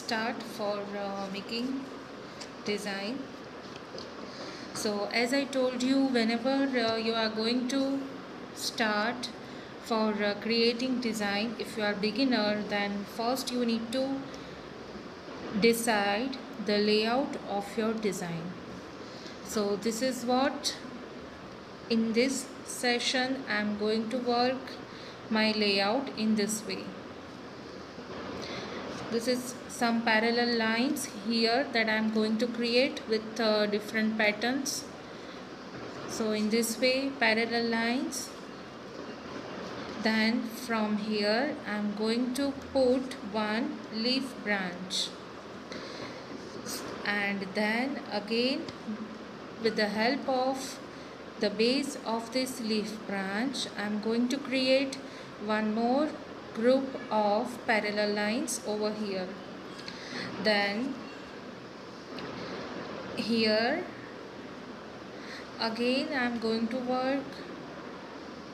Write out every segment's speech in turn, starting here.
start for making design. So as I told you, whenever you are going to start for creating design, if you are beginner, then first you need to decide the layout of your design. So this is what in this session I am going to work my layout in this way. This is some parallel lines here that I am going to create with different patterns. So in this way, parallel lines. Then from here I am going to put one leaf branch, and then again with the help of the base of this leaf branch I am going to create one more group of parallel lines over here. Then here again I am going to work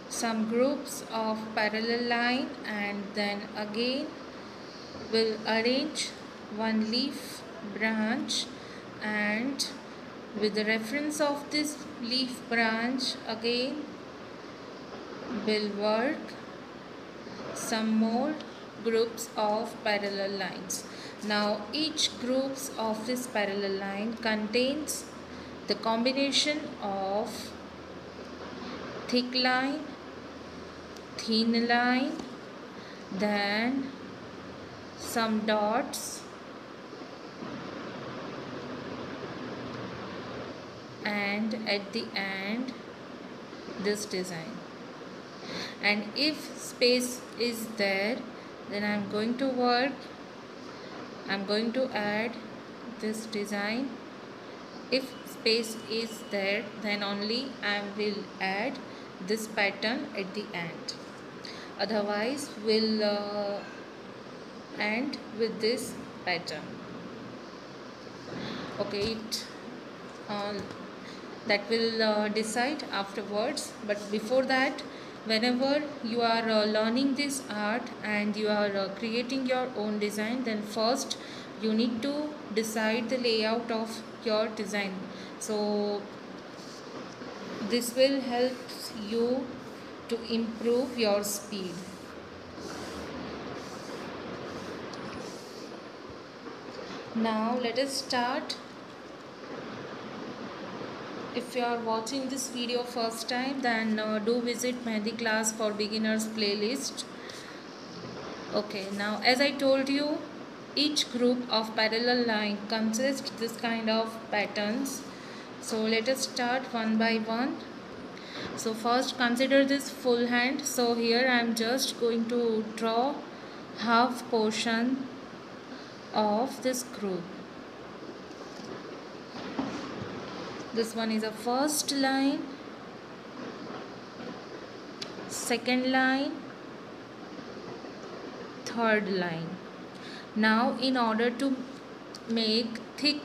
some groups of parallel line, and then again will arrange one leaf branch, and with the reference of this leaf branch again will work some more groups of parallel lines. Now each groups of this parallel line contains the combination of thick line, thin line, then some dots, and at the end this design. And if space is there, then I'm going to add this design. If space is there, then only I will add this pattern at the end. Otherwise we'll end with this pattern. Okay, that will decide afterwards. But before that, whenever you are learning this art and you are creating your own design, then first you need to decide the layout of your design. So this will help you to improve your speed. Now let us start. If you are watching this video first time, then do visit Mehndi Class for Beginners playlist. Okay, now as I told you, each group of parallel line consists this kind of patterns. So let us start one by one. So first consider this full hand. So here I am just going to draw half portion of this group. This one is a first line, second line, third line. Now in order to make thick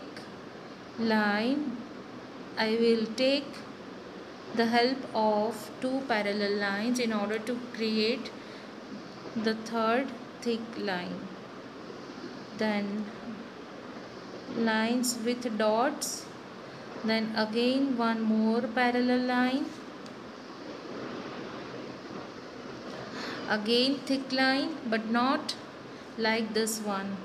line, I will take the help of two parallel lines in order to create the third thick line. Then lines with dots, then again one more parallel line, again thick line, but not like this one.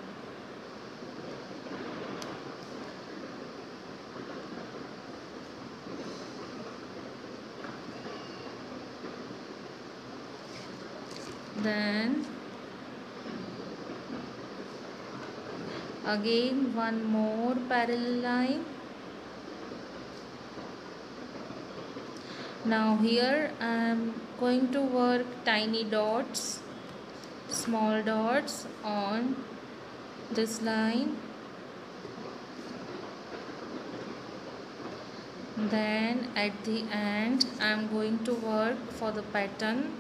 Then again one more parallel line. Now here I am going to work tiny dots, small dots on this line. Then at the end I am going to work for the pattern.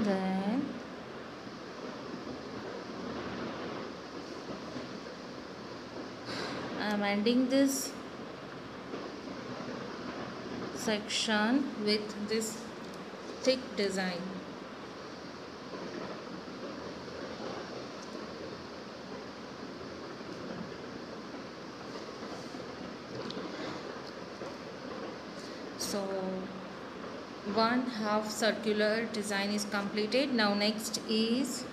Then I'm ending this section with this thick design. So one half circular design is completed. Now next is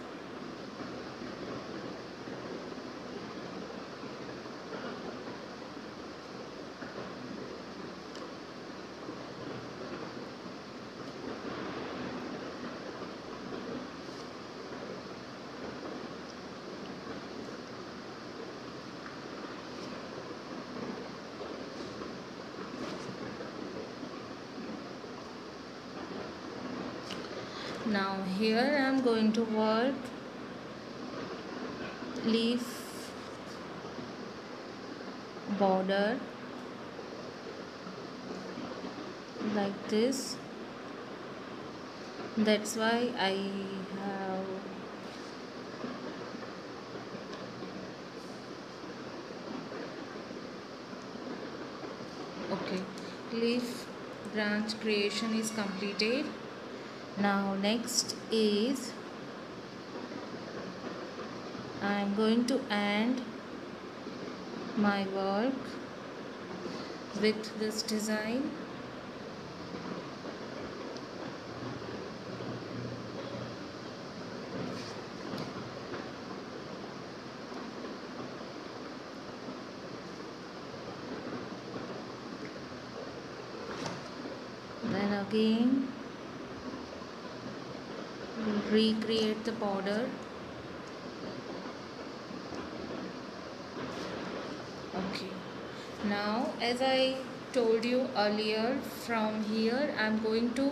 now here I am going to work leaf border like this. That's why I have okay, leaf branch creation is completed. Now next is I am going to end my work with this design. Then again we'll recreate the border. Okay, now as I told you earlier, from here I'm going to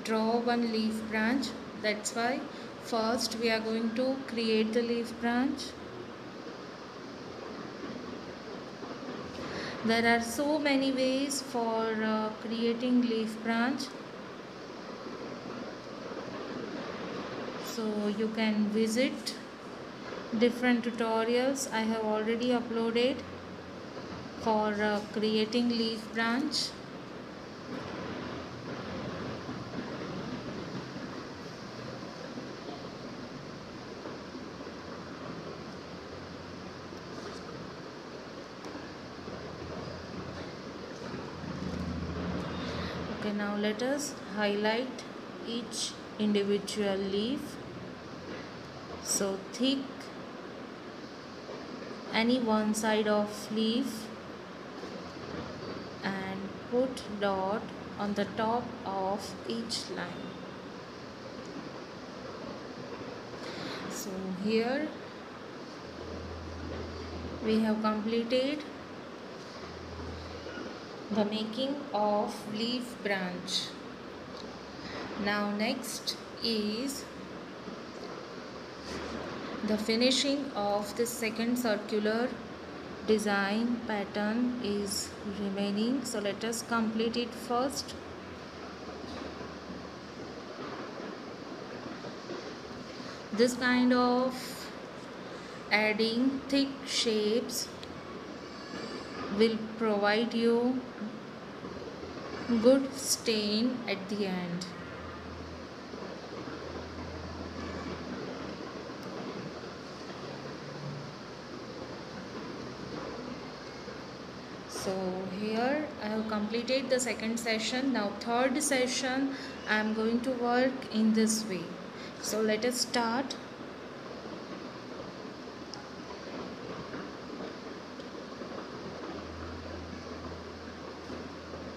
draw one leaf branch. That's why first we are going to create the leaf branch. There are so many ways for creating leaf branch, so you can visit different tutorials I have already uploaded for creating leaf branch. Okay, now let us highlight each individual leaf. So thick any one side of leaf and put dot on the top of each line. So here we have completed the making of leaf branch. Now next is the finishing of the second circular design pattern is remaining, so let us complete it first. This kind of adding thick shapes will provide you good stain at the end. So here I have completed the second session. Now third session I am going to work in this way. So let us start.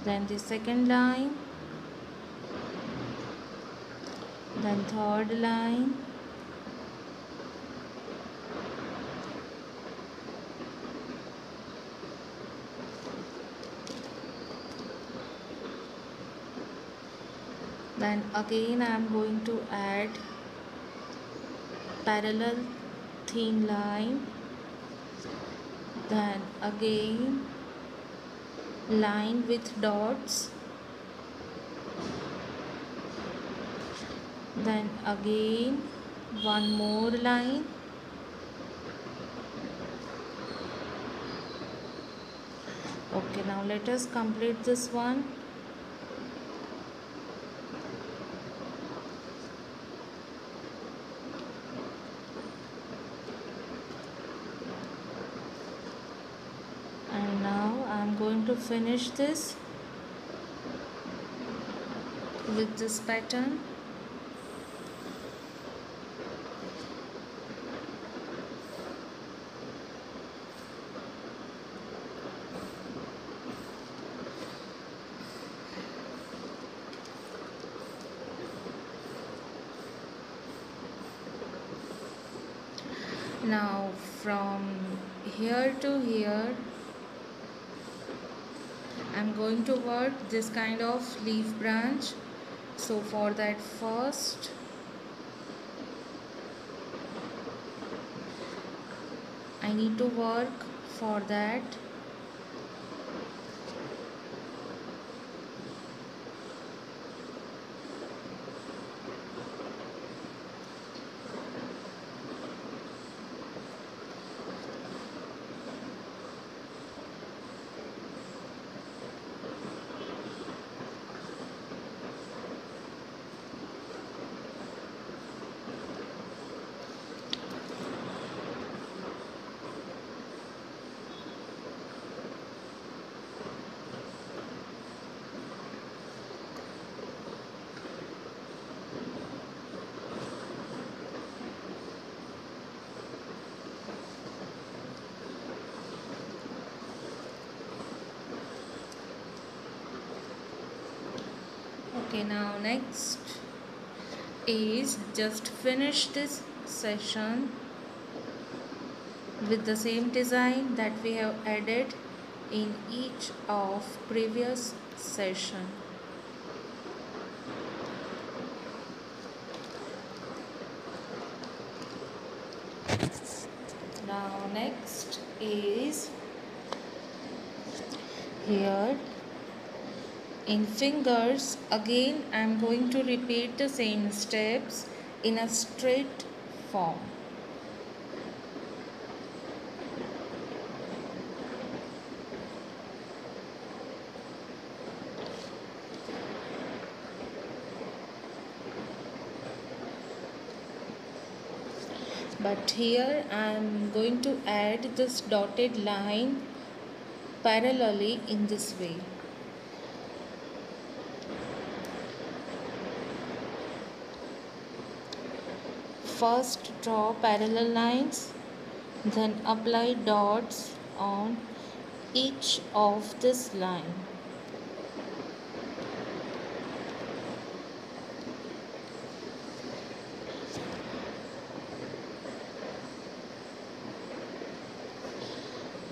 Then the second line, then third line, then again I am going to add parallel thin line, then again line with dots, then again one more line, Okay, now let us complete this one. And now I am going to finish this with this pattern. Now from here to here I'm going to work this kind of leaf branch. So for that, first I need to work for that. Okay, now next is just finish this session with the same design that we have added in each of previous session. Now next is here in fingers. Again I am going to repeat the same steps in a straight form. But here I am going to add this dotted line parallelly in this way. First draw parallel lines, then apply dots on each of this line.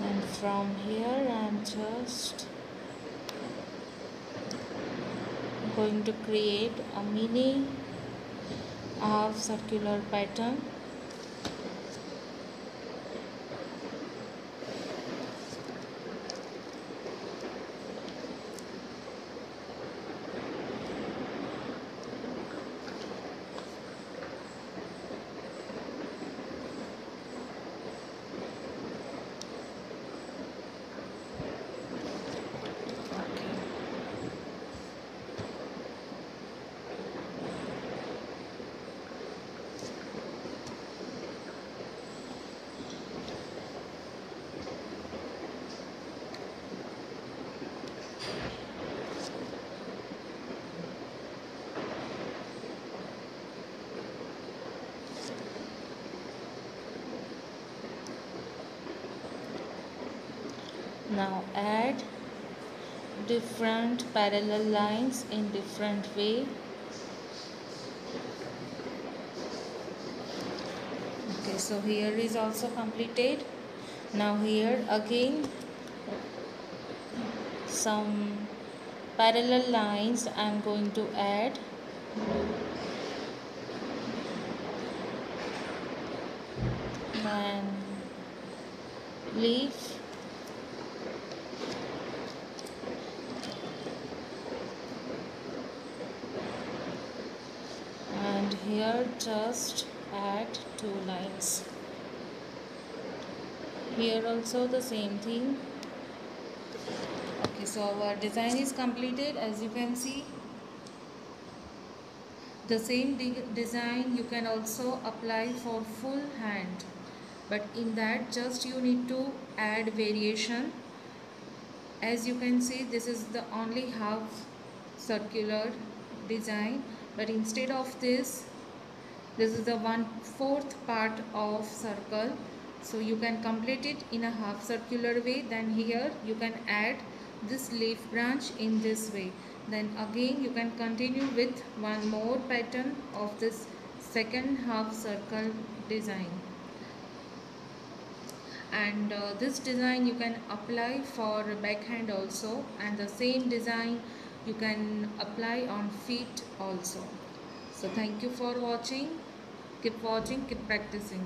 And from here I am just going to create a mini half circular pattern. Now add different parallel lines in different way. Okay, so here is also completed. Now here again some parallel lines I am going to add. And leaf. And here just add 2 lines. Here also the same thing. So our design is completed. As you can see, the same design you can also apply for full hand, but in that just you need to add variation. As you can see, this is the only half circular design, but instead of this is the 1/4 part of circle, so you can complete it in a half circular way. Then here you can add this leaf branch in this way. Then again you can continue with one more pattern of this second half circle design. And this design you can apply for backhand also, and the same design you can apply on feet also. So thank you for watching. Keep watching, keep practicing.